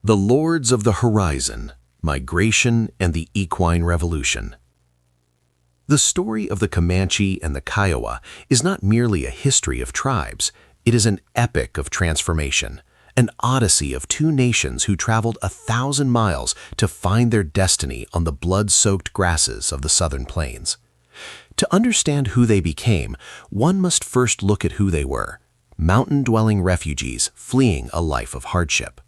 The Lords of the Horizon, Migration and the Equine Revolution. The story of the Comanche and the Kiowa is not merely a history of tribes, it is an epic of transformation, an odyssey of two nations who traveled 1,000 miles to find their destiny on the blood-soaked grasses of the southern plains. To understand who they became, one must first look at who they were, mountain-dwelling refugees fleeing a life of hardship.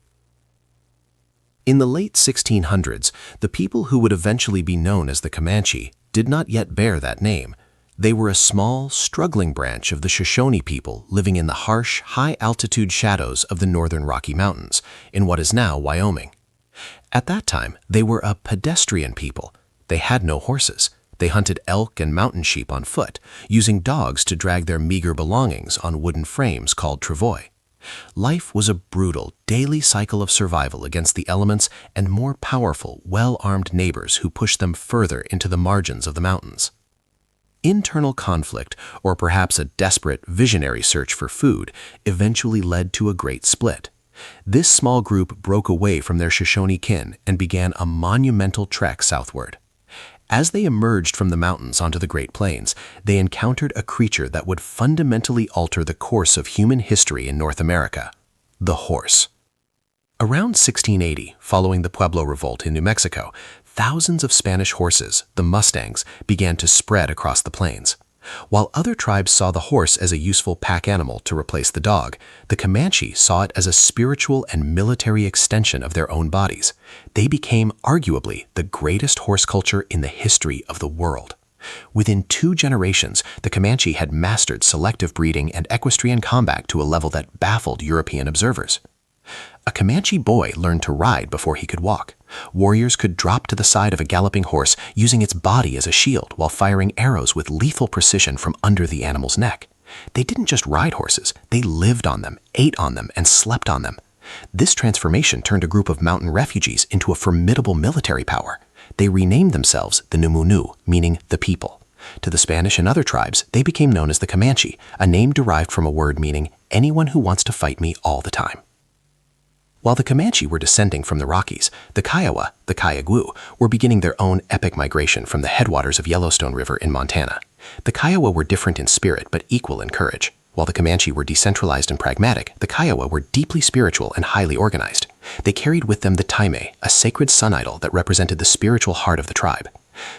In the late 1600s, the people who would eventually be known as the Comanche did not yet bear that name. They were a small, struggling branch of the Shoshone people living in the harsh, high-altitude shadows of the northern Rocky Mountains, in what is now Wyoming. At that time, they were a pedestrian people. They had no horses. They hunted elk and mountain sheep on foot, using dogs to drag their meager belongings on wooden frames called travois. Life was a brutal, daily cycle of survival against the elements and more powerful, well-armed neighbors who pushed them further into the margins of the mountains. Internal conflict, or perhaps a desperate, visionary search for food, eventually led to a great split. This small group broke away from their Shoshone kin and began a monumental trek southward. As they emerged from the mountains onto the Great Plains, they encountered a creature that would fundamentally alter the course of human history in North America: the horse. Around 1680, following the Pueblo Revolt in New Mexico, thousands of Spanish horses, the Mustangs, began to spread across the plains. While other tribes saw the horse as a useful pack animal to replace the dog, the Comanche saw it as a spiritual and military extension of their own bodies. They became, arguably, the greatest horse culture in the history of the world. Within 2 generations, the Comanche had mastered selective breeding and equestrian combat to a level that baffled European observers. A Comanche boy learned to ride before he could walk. Warriors could drop to the side of a galloping horse, using its body as a shield while firing arrows with lethal precision from under the animal's neck. They didn't just ride horses, they lived on them, ate on them, and slept on them. This transformation turned a group of mountain refugees into a formidable military power. They renamed themselves the Numunu, meaning the people. To the Spanish and other tribes, they became known as the Comanche, a name derived from a word meaning anyone who wants to fight me all the time. While the Comanche were descending from the Rockies, the Kiowa, the Kayagwu, were beginning their own epic migration from the headwaters of Yellowstone River in Montana. The Kiowa were different in spirit but equal in courage. While the Comanche were decentralized and pragmatic, the Kiowa were deeply spiritual and highly organized. They carried with them the Taime, a sacred sun idol that represented the spiritual heart of the tribe.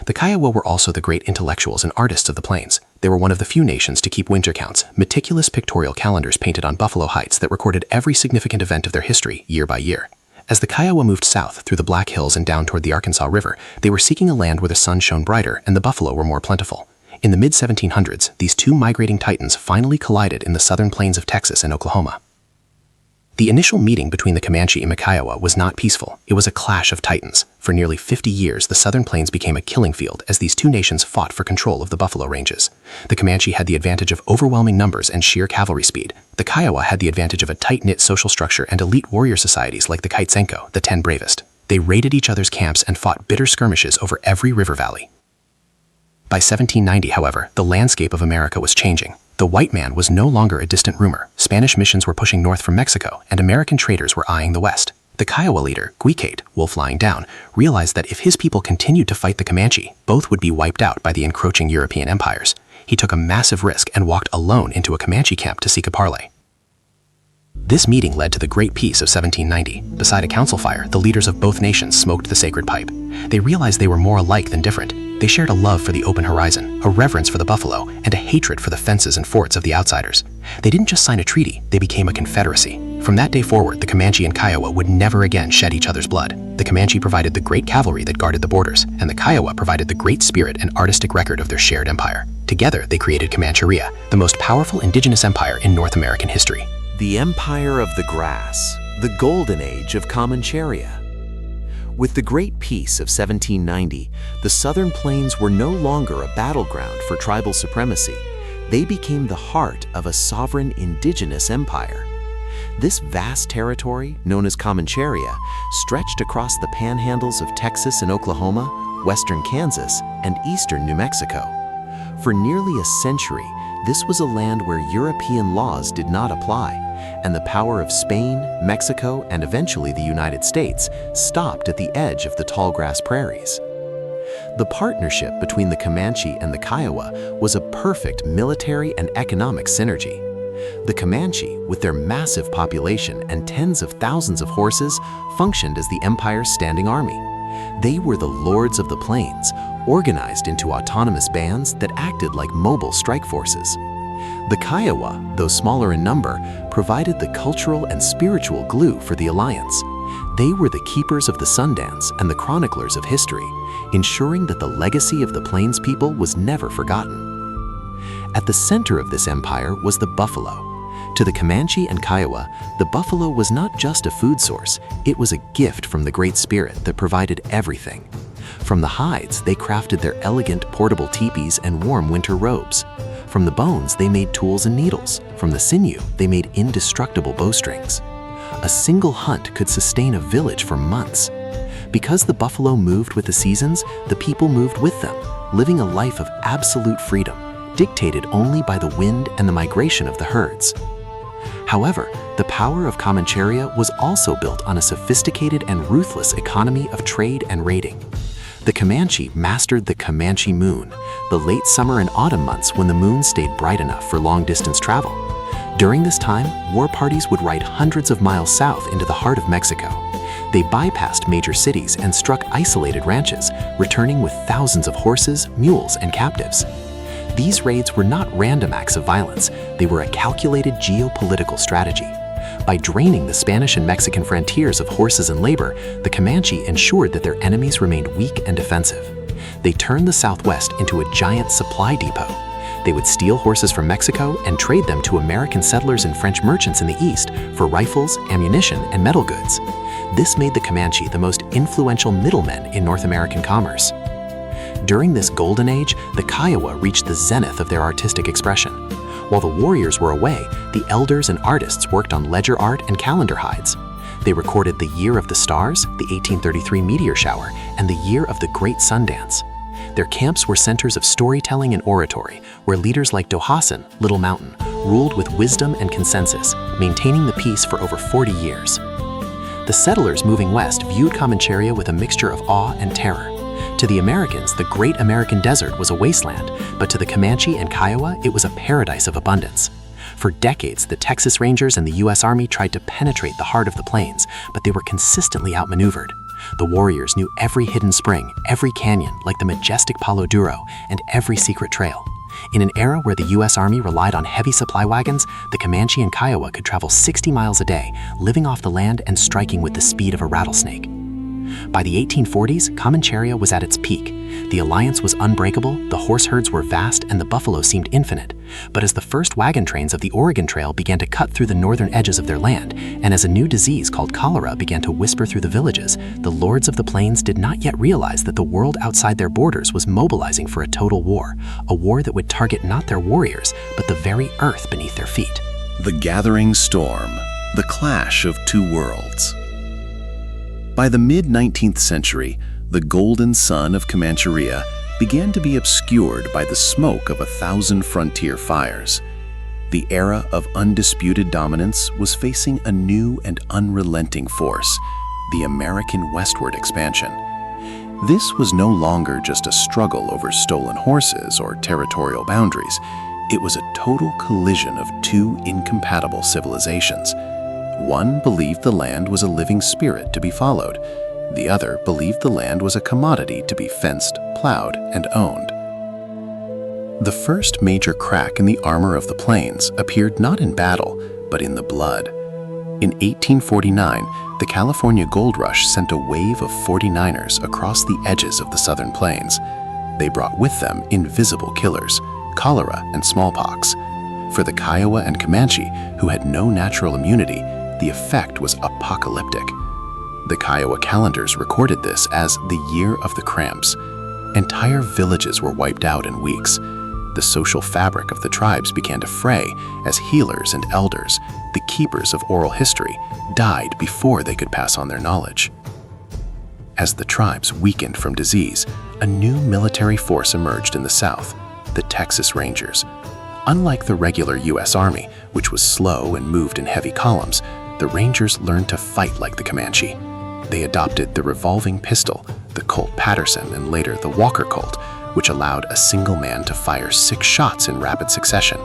The Kiowa were also the great intellectuals and artists of the plains. They were one of the few nations to keep winter counts, meticulous pictorial calendars painted on buffalo hides that recorded every significant event of their history, year by year. As the Kiowa moved south through the Black Hills and down toward the Arkansas River, they were seeking a land where the sun shone brighter and the buffalo were more plentiful. In the mid-1700s, these two migrating titans finally collided in the southern plains of Texas and Oklahoma. The initial meeting between the Comanche and the Kiowa was not peaceful. It was a clash of titans. For nearly 50 years, the southern plains became a killing field as these two nations fought for control of the buffalo ranges. The Comanche had the advantage of overwhelming numbers and sheer cavalry speed. The Kiowa had the advantage of a tight-knit social structure and elite warrior societies like the Kaitsenko, the 10 bravest. They raided each other's camps and fought bitter skirmishes over every river valley. By 1790, however, the landscape of America was changing. The white man was no longer a distant rumor. Spanish missions were pushing north from Mexico, and American traders were eyeing the west. The Kiowa leader, Guicate, wolf lying down, realized that if his people continued to fight the Comanche, both would be wiped out by the encroaching European empires. He took a massive risk and walked alone into a Comanche camp to seek a parley. This meeting led to the Great Peace of 1790. Beside a council fire, the leaders of both nations smoked the sacred pipe. They realized they were more alike than different. They shared a love for the open horizon, a reverence for the buffalo, and a hatred for the fences and forts of the outsiders. They didn't just sign a treaty, they became a confederacy. From that day forward, the Comanche and Kiowa would never again shed each other's blood. The Comanche provided the great cavalry that guarded the borders, and the Kiowa provided the great spirit and artistic record of their shared empire. Together, they created Comancheria, the most powerful indigenous empire in North American history. The Empire of the Grass, the Golden Age of Comancheria. With the Great Peace of 1790, the Southern Plains were no longer a battleground for tribal supremacy. They became the heart of a sovereign indigenous empire. This vast territory, known as Comancheria, stretched across the panhandles of Texas and Oklahoma, western Kansas, and eastern New Mexico. For nearly a century, this was a land where European laws did not apply, and the power of Spain, Mexico, and eventually the United States stopped at the edge of the tallgrass prairies. The partnership between the Comanche and the Kiowa was a perfect military and economic synergy. The Comanche, with their massive population and tens of thousands of horses, functioned as the empire's standing army. They were the lords of the plains, organized into autonomous bands that acted like mobile strike forces. The Kiowa, though smaller in number, provided the cultural and spiritual glue for the alliance. They were the keepers of the Sundance and the chroniclers of history, ensuring that the legacy of the Plains people was never forgotten. At the center of this empire was the buffalo. To the Comanche and Kiowa, the buffalo was not just a food source, it was a gift from the Great Spirit that provided everything. From the hides, they crafted their elegant portable teepees and warm winter robes. From the bones, they made tools and needles. From the sinew, they made indestructible bowstrings. A single hunt could sustain a village for months. Because the buffalo moved with the seasons, the people moved with them, living a life of absolute freedom, dictated only by the wind and the migration of the herds. However, the power of Comancheria was also built on a sophisticated and ruthless economy of trade and raiding. The Comanche mastered the Comanche moon, the late summer and autumn months when the moon stayed bright enough for long-distance travel. During this time, war parties would ride hundreds of miles south into the heart of Mexico. They bypassed major cities and struck isolated ranches, returning with thousands of horses, mules, and captives. These raids were not random acts of violence, they were a calculated geopolitical strategy. By draining the Spanish and Mexican frontiers of horses and labor, the Comanche ensured that their enemies remained weak and defensive. They turned the Southwest into a giant supply depot. They would steal horses from Mexico and trade them to American settlers and French merchants in the East for rifles, ammunition, and metal goods. This made the Comanche the most influential middlemen in North American commerce. During this golden age, the Kiowa reached the zenith of their artistic expression. While the warriors were away, the elders and artists worked on ledger art and calendar hides. They recorded the Year of the Stars, the 1833 meteor shower, and the Year of the Great Sundance. Their camps were centers of storytelling and oratory, where leaders like Dohasan, Little Mountain, ruled with wisdom and consensus, maintaining the peace for over 40 years. The settlers moving west viewed Comancheria with a mixture of awe and terror. To the Americans, the Great American Desert was a wasteland, but to the Comanche and Kiowa, it was a paradise of abundance. For decades, the Texas Rangers and the U.S. Army tried to penetrate the heart of the plains, but they were consistently outmaneuvered. The warriors knew every hidden spring, every canyon, like the majestic Palo Duro, and every secret trail. In an era where the U.S. Army relied on heavy supply wagons, the Comanche and Kiowa could travel 60 miles a day, living off the land and striking with the speed of a rattlesnake. By the 1840s, Comancheria was at its peak. The alliance was unbreakable, the horse herds were vast, and the buffalo seemed infinite. But as the first wagon trains of the Oregon Trail began to cut through the northern edges of their land, and as a new disease called cholera began to whisper through the villages, the lords of the plains did not yet realize that the world outside their borders was mobilizing for a total war, a war that would target not their warriors, but the very earth beneath their feet. The gathering storm, the clash of two worlds. By the mid-19th century, the golden sun of Comancheria began to be obscured by the smoke of 1,000 frontier fires. The era of undisputed dominance was facing a new and unrelenting force, the American westward expansion. This was no longer just a struggle over stolen horses or territorial boundaries. It was a total collision of two incompatible civilizations. One believed the land was a living spirit to be followed. The other believed the land was a commodity to be fenced, plowed, and owned. The first major crack in the armor of the plains appeared not in battle, but in the blood. In 1849, the California Gold Rush sent a wave of 49ers across the edges of the southern plains. They brought with them invisible killers, cholera and smallpox. For the Kiowa and Comanche, who had no natural immunity, the effect was apocalyptic. The Kiowa calendars recorded this as the Year of the Cramps. Entire villages were wiped out in weeks. The social fabric of the tribes began to fray as healers and elders, the keepers of oral history, died before they could pass on their knowledge. As the tribes weakened from disease, a new military force emerged in the South, the Texas Rangers. Unlike the regular U.S. Army, which was slow and moved in heavy columns, the Rangers learned to fight like the Comanche. They adopted the revolving pistol, the Colt Patterson, and later the Walker Colt, which allowed a single man to fire 6 shots in rapid succession.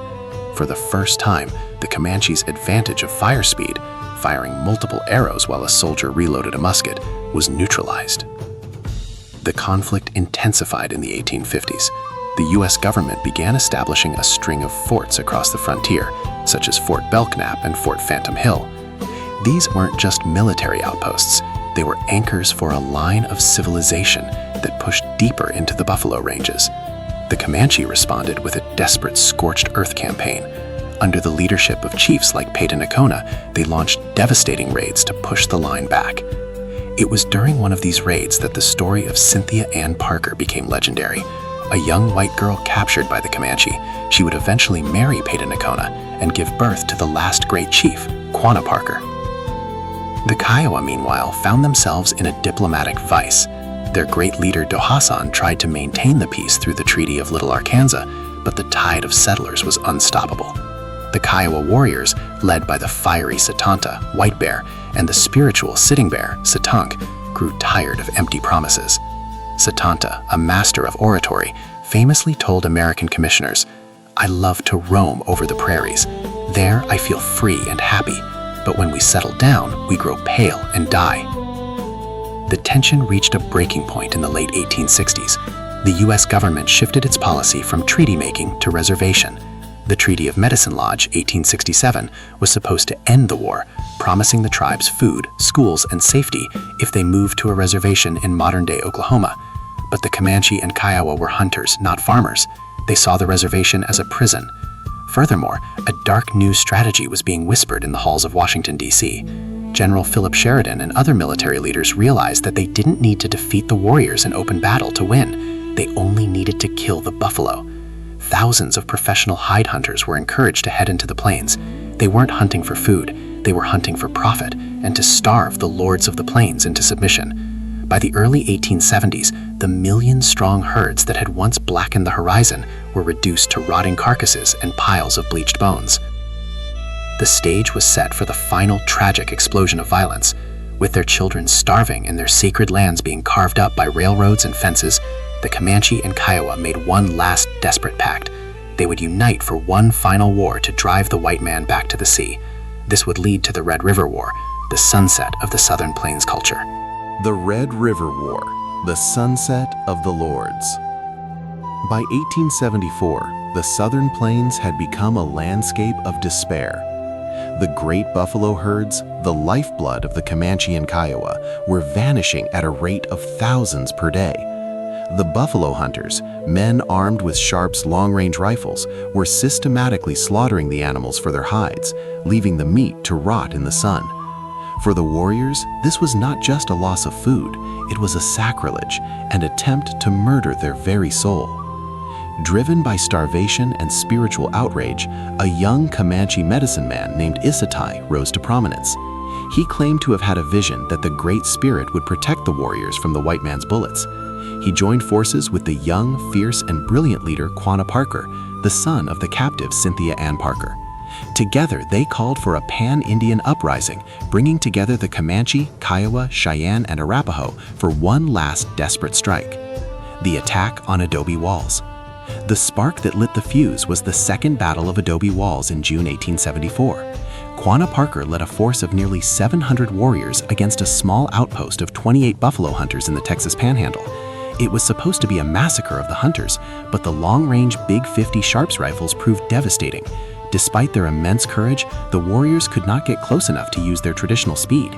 For the first time, the Comanche's advantage of fire speed, firing multiple arrows while a soldier reloaded a musket, was neutralized. The conflict intensified in the 1850s. The U.S. government began establishing a string of forts across the frontier, such as Fort Belknap and Fort Phantom Hill. These weren't just military outposts, they were anchors for a line of civilization that pushed deeper into the buffalo ranges. The Comanche responded with a desperate scorched earth campaign. Under the leadership of chiefs like Pact.Before, they launched devastating raids to push the line back. It was during one of these raids that the story of Cynthia Ann Parker became legendary. A young white girl captured by the Comanche, she would eventually marry Pact.Before and give birth to the last great chief, Quanah Parker. The Kiowa, meanwhile, found themselves in a diplomatic vice. Their great leader Dohasan tried to maintain the peace through the Treaty of Little Arkansas, but the tide of settlers was unstoppable. The Kiowa warriors, led by the fiery Satanta, White Bear, and the spiritual Sitting Bear, Satunk, grew tired of empty promises. Satanta, a master of oratory, famously told American commissioners, "I love to roam over the prairies. There I feel free and happy, but when we settle down, we grow pale and die." The tension reached a breaking point in the late 1860s. The U.S. government shifted its policy from treaty-making to reservation. The Treaty of Medicine Lodge, 1867, was supposed to end the war, promising the tribes food, schools, and safety if they moved to a reservation in modern-day Oklahoma. But the Comanche and Kiowa were hunters, not farmers. They saw the reservation as a prison. Furthermore, a dark new strategy was being whispered in the halls of Washington, D.C. General Philip Sheridan and other military leaders realized that they didn't need to defeat the warriors in open battle to win. They only needed to kill the buffalo. Thousands of professional hide hunters were encouraged to head into the plains. They weren't hunting for food, they were hunting for profit and to starve the lords of the plains into submission. By the early 1870s, the million-strong herds that had once blackened the horizon were reduced to rotting carcasses and piles of bleached bones. The stage was set for the final tragic explosion of violence. With their children starving and their sacred lands being carved up by railroads and fences, the Comanche and Kiowa made one last desperate pact. They would unite for one final war to drive the white man back to the sea. This would lead to the Red River War, the sunset of the Southern Plains culture. The Red River War, the sunset of the Lords. By 1874, the Southern Plains had become a landscape of despair. The great buffalo herds, the lifeblood of the Comanche and Kiowa, were vanishing at a rate of thousands per day. The buffalo hunters, men armed with Sharp's long-range rifles, were systematically slaughtering the animals for their hides, leaving the meat to rot in the sun. For the warriors, this was not just a loss of food, it was a sacrilege, an attempt to murder their very soul. Driven by starvation and spiritual outrage, a young Comanche medicine man named Isatai rose to prominence. He claimed to have had a vision that the Great Spirit would protect the warriors from the white man's bullets. He joined forces with the young, fierce, and brilliant leader Quanah Parker, the son of the captive Cynthia Ann Parker. Together, they called for a pan-Indian uprising, bringing together the Comanche, Kiowa, Cheyenne, and Arapaho for one last desperate strike: the attack on Adobe Walls. The spark that lit the fuse was the Second Battle of Adobe Walls in June 1874. Quanah Parker led a force of nearly 700 warriors against a small outpost of 28 buffalo hunters in the Texas Panhandle. It was supposed to be a massacre of the hunters, but the long-range Big 50 Sharps rifles proved devastating. Despite their immense courage, the warriors could not get close enough to use their traditional speed.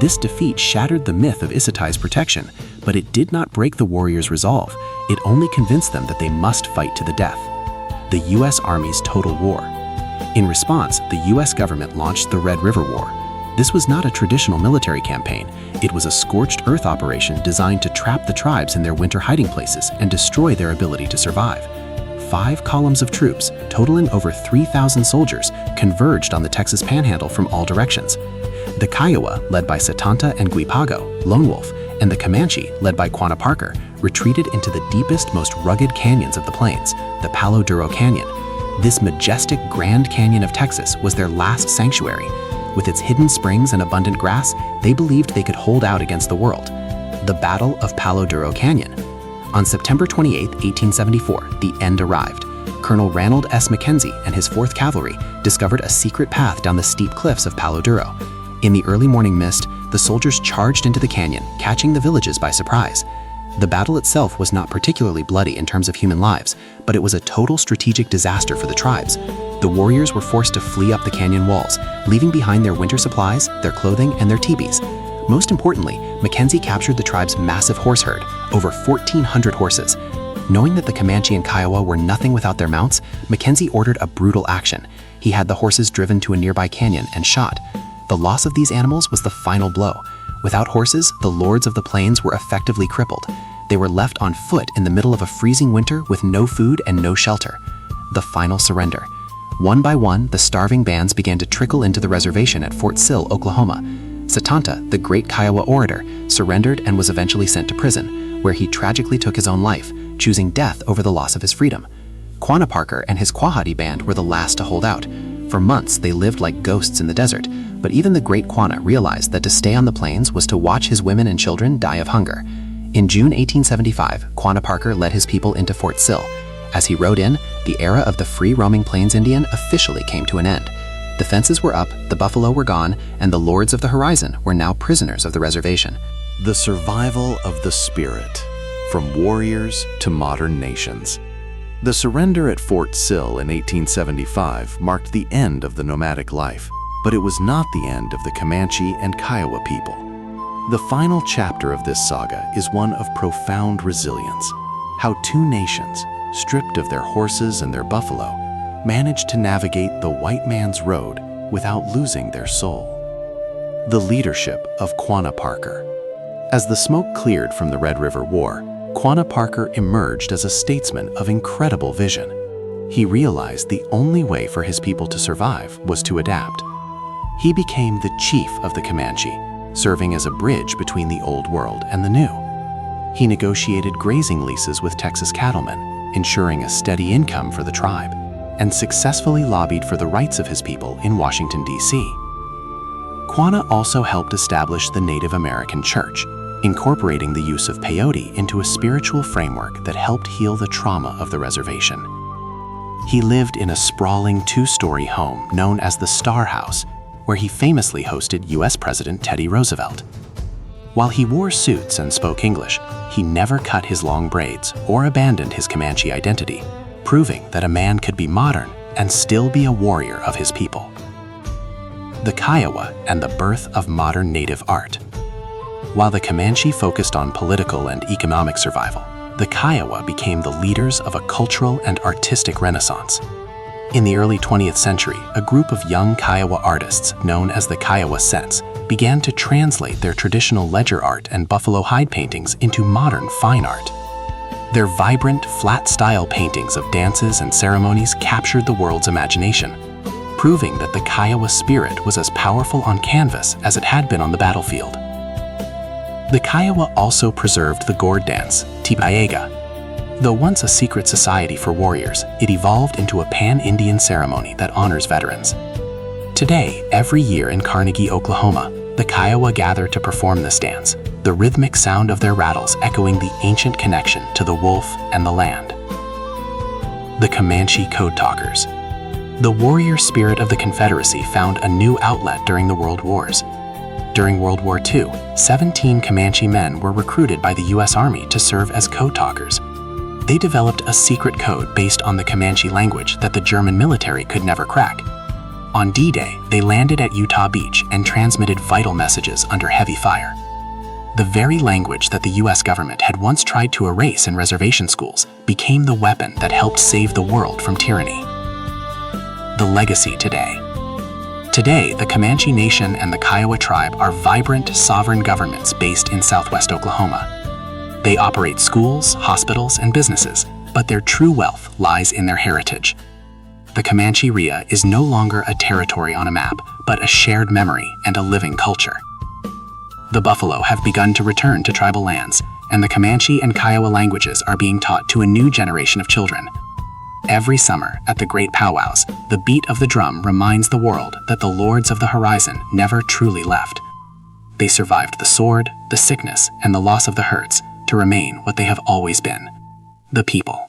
This defeat shattered the myth of Isatai's protection, but it did not break the warriors' resolve. It only convinced them that they must fight to the death. The U.S. Army's total war. In response, the U.S. government launched the Red River War. This was not a traditional military campaign. It was a scorched earth operation designed to trap the tribes in their winter hiding places and destroy their ability to survive. 5 columns of troops, totaling over 3,000 soldiers, converged on the Texas Panhandle from all directions. The Kiowa, led by Satanta and Guipago, Lone Wolf, and the Comanche, led by Quanah Parker, retreated into the deepest, most rugged canyons of the plains, the Palo Duro Canyon. This majestic Grand Canyon of Texas was their last sanctuary. With its hidden springs and abundant grass, they believed they could hold out against the world. The Battle of Palo Duro Canyon. On September 28, 1874, the end arrived. Colonel Ranald S. Mackenzie and his 4th Cavalry discovered a secret path down the steep cliffs of Palo Duro. In the early morning mist, the soldiers charged into the canyon, catching the villages by surprise. The battle itself was not particularly bloody in terms of human lives, but it was a total strategic disaster for the tribes. The warriors were forced to flee up the canyon walls, leaving behind their winter supplies, their clothing, and their teepees. Most importantly, Mackenzie captured the tribe's massive horse herd, over 1,400 horses. Knowing that the Comanche and Kiowa were nothing without their mounts, Mackenzie ordered a brutal action. He had the horses driven to a nearby canyon and shot. The loss of these animals was the final blow. Without horses, the lords of the plains were effectively crippled. They were left on foot in the middle of a freezing winter with no food and no shelter. The final surrender. One by one, the starving bands began to trickle into the reservation at Fort Sill, Oklahoma. Satanta, the great Kiowa orator, surrendered and was eventually sent to prison, where he tragically took his own life, choosing death over the loss of his freedom. Quanah Parker and his Quahati band were the last to hold out. For months, they lived like ghosts in the desert, but even the great Quanah realized that to stay on the plains was to watch his women and children die of hunger. In June 1875, Quanah Parker led his people into Fort Sill. As he rode in, the era of the free-roaming Plains Indian officially came to an end. The fences were up, the buffalo were gone, and the lords of the horizon were now prisoners of the reservation. The survival of the spirit, from warriors to modern nations. The surrender at Fort Sill in 1875 marked the end of the nomadic life, but it was not the end of the Comanche and Kiowa people. The final chapter of this saga is one of profound resilience. How 2 nations, stripped of their horses and their buffalo, managed to navigate the white man's road without losing their soul. The leadership of Quanah Parker. As the smoke cleared from the Red River War, Quanah Parker emerged as a statesman of incredible vision. He realized the only way for his people to survive was to adapt. He became the chief of the Comanche, serving as a bridge between the old world and the new. He negotiated grazing leases with Texas cattlemen, ensuring a steady income for the tribe, and successfully lobbied for the rights of his people in Washington, D.C. Quanah also helped establish the Native American Church, incorporating the use of peyote into a spiritual framework that helped heal the trauma of the reservation. He lived in a sprawling 2-story home known as the Star House, where he famously hosted U.S. President Teddy Roosevelt. While he wore suits and spoke English, he never cut his long braids or abandoned his Comanche identity, proving that a man could be modern and still be a warrior of his people. The Kiowa and the birth of modern native art. While the Comanche focused on political and economic survival, the Kiowa became the leaders of a cultural and artistic renaissance. In the early 20th century, a group of young Kiowa artists, known as the Kiowa Sets, began to translate their traditional ledger art and buffalo hide paintings into modern fine art. Their vibrant, flat-style paintings of dances and ceremonies captured the world's imagination, proving that the Kiowa spirit was as powerful on canvas as it had been on the battlefield. The Kiowa also preserved the gourd dance, Tipaega. Though once a secret society for warriors, it evolved into a pan-Indian ceremony that honors veterans. Today, every year in Carnegie, Oklahoma, the Kiowa gather to perform this dance, the rhythmic sound of their rattles echoing the ancient connection to the wolf and the land. The Comanche Code Talkers. The warrior spirit of the Confederacy found a new outlet during the World Wars. During World War II, 17 Comanche men were recruited by the U.S. Army to serve as code talkers. They developed a secret code based on the Comanche language that the German military could never crack. On D-Day, they landed at Utah Beach and transmitted vital messages under heavy fire. The very language that the U.S. government had once tried to erase in reservation schools became the weapon that helped save the world from tyranny. The legacy today. Today, the Comanche Nation and the Kiowa tribe are vibrant, sovereign governments based in southwest Oklahoma. They operate schools, hospitals, and businesses, but their true wealth lies in their heritage. The Comanche Ria is no longer a territory on a map, but a shared memory and a living culture. The buffalo have begun to return to tribal lands, and the Comanche and Kiowa languages are being taught to a new generation of children. Every summer, at the great powwows, the beat of the drum reminds the world that the lords of the horizon never truly left. They survived the sword, the sickness, and the loss of the herds to remain what they have always been: the people.